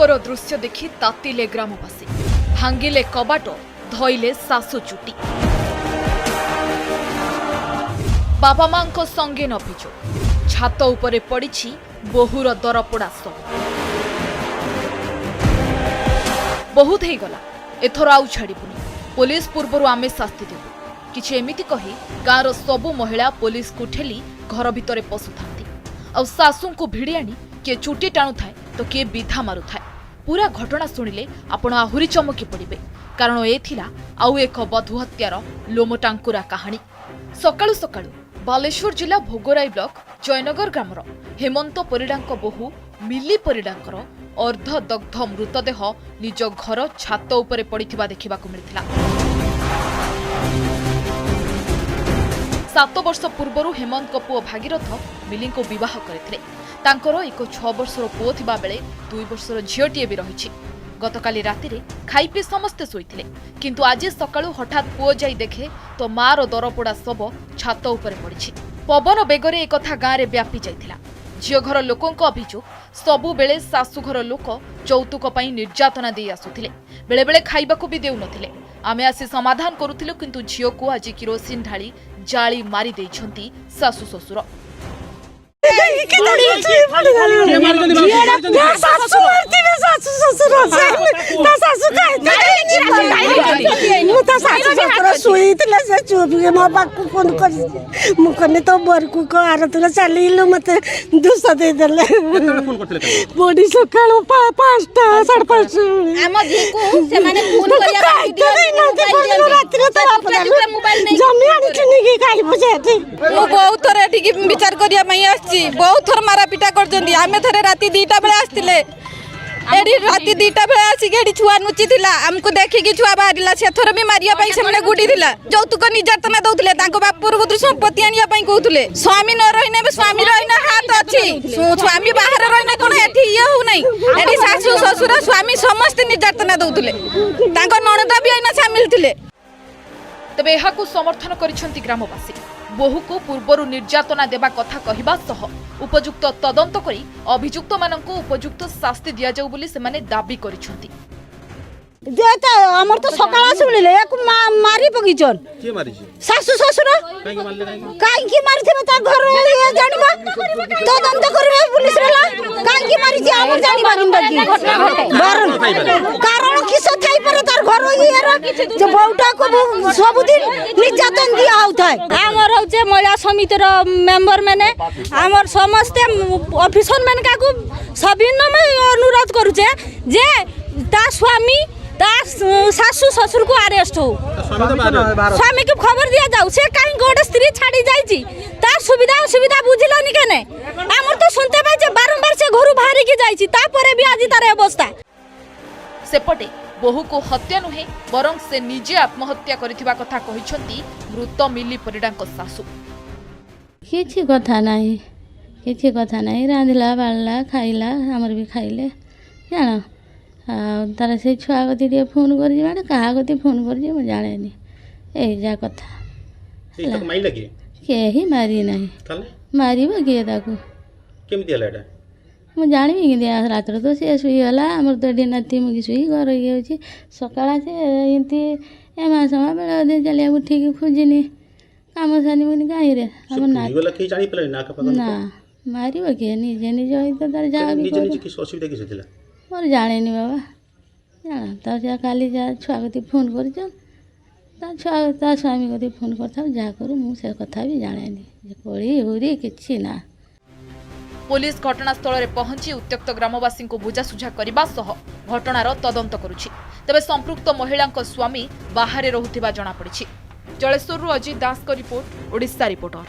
लोभर दृश्य देखि तातिले ग्रामवासी भांगिले कबाट धइले सासु चुटी बाबा मां संगे अभियोग छात उपरे पड़ी बोहूर दरपोड़ा सब बहुत हो गला एथर आउ छाड़बुनी पुलिस पूर्वर आमे शास्ति देबु किछि एमिति कही गाँवर सबु महिला पुलिस को ठेली घर भितर पशुथांती आ सासू को भिड़ी आनी किए चुटी टाणु थाए तो किए विधा मारु थाए। पूरा घटना शुणिले आपण आहुरी चमकी पड़िबे कारण ए थिला आउ एक बधू हत्यार लोमटांकुरा कहानी। सकाळु सकाळु बालेश्वर जिला भोगराई ब्लॉक जयनगर ग्रामर हेमंत परिडांक बोहू मिली परिडांकर अर्धदग्ध मृतदेह निज घर छात उपरे पड़िथिबा देखिबाकु मिलिथिला। 7 वर्ष पूर्व हेमंत पुओ भागीरथ मिली को विवाह करथिले। तांकर एक 6 वर्षर पुओ थिबा बेले 2 वर्षर झियोटीए भी रहिछि। गतकाली रातिरे खाई पी समस्ते शोइथिले किंतु आज सकाळु हठात पुओ जाई देखे तो मार दरपोड़ा सब छात उपरे पड़िछि। पवन बेगरे एक कथा गाँव में व्यापी जाइथिला। झियो घर लोकंक अभियोग सबु बेले सासु घर लोक यौतुक पई निर्यातना दे आसुथिले बेले बेले खाइबाकू भी देउ नथिले। आमे आसी समाधान करुथिलु किंतु झियो को आज किरोसिन ढाली जाली मारी देइछंती सासु ससुर। बड़ी सकाल 5टा 5:30 बहुत थोड़े विचार करिया बहुत थर मारा पिटा कर आमे थरे राति 2टा बेले आसतिले एडी राति 2टा बेले आसी गेडी छुआ नुची थिला हमको देखि कि छुआ बाहरिला से थर भी मारिया पई सेमने गुडी थिला जौतुक निर्यातना दउथिले तांको बाप पूर्वत्र संपत्ति आनिया पई कहउथिले स्वामी न रहिने बे स्वामी रहिने हाथ अछि स्वामी बाहर रहिने कोन एठी ये हो नै एडी सासु ससुर स्वामी समस्त निर्यातना दउथिले तांको नणदा भी आइना शामिल थिले। तबे एहाकू समर्थन करिसंती ग्रामवासी बोहू को पूर्वर निर्यातना देबा कथा कहिबा सह उपयुक्त तदंत करी अभियुक्त माननकू उपयुक्त शास्ति दिया जाऊ बोली से माने दाबी करिसंती। देता हमर तो सकाळ सुनिले एक मारी पगिचन के मारी छी सासु ससुर काई के मारले काई के मारी थे त घर ये जानिबा तदंत करबे पुलिस रेला काई के मारी छी हमर जानिबा जिंदगी कारण किस थाई पर तार घर ये जो बौटा को सब दिन निर्यातन दिया होता है। हमर होचे महिला समिति रो मेंबर माने हमर समस्त ऑफिसर मान का को सभिन्न में अनुरोध करू छे जे ता स्वामी सासु ससुर को अरेस्ट हो स्वामी को खबर दिया जाऊ से कहीं गोटे स्त्री छाड़ी जाइछि तार सुविधा असुविधा बुझिलानी केने हमर तो सुनते पाइ जे बारंबार से घर बाहर के जाइछि तापरे भी आज तार अवस्था। सेपटे बोहू को हत्या नुहे बरं से निजे आत्महत्या करिथिबा कथा कहिसंती मृत मिली परिडांक सासु। किछि कथा नाही रांधिला बाळला खाइला हमर भी खाइले जानो तार से छुआ गति फोन कर क्या गति फोन कर जाने जा कथा कहीं मारी ना मार किए मुझे जानवी कि रात तो सी शुईगला आमर तो एडी नाती मुझे शुई घर ये सकाल से एमती एमा समा बेले चलिए उठिक खोजनी कम सारी कहीं ना मार किए निजे निजे तो तार जा मोर जाने बाबा जाना तो काली जा छुआ कति फोन कर स्वामी कति फोन करता जहाँ करूँ मुझे कथा भी जाने पढ़ी हुरी कि ना। पुलिस घटनास्थल में पहुंची उत्त्यक्त ग्रामवासी को बुझासुझा करने सह घटनार तदंत करुछि। तेबे संपृक्त महिला स्वामी बाहर रहुथिबा जणा पड़िछि। जलेश्वर अजित दास का रिपोर्ट, ओडिशा रिपोर्टर।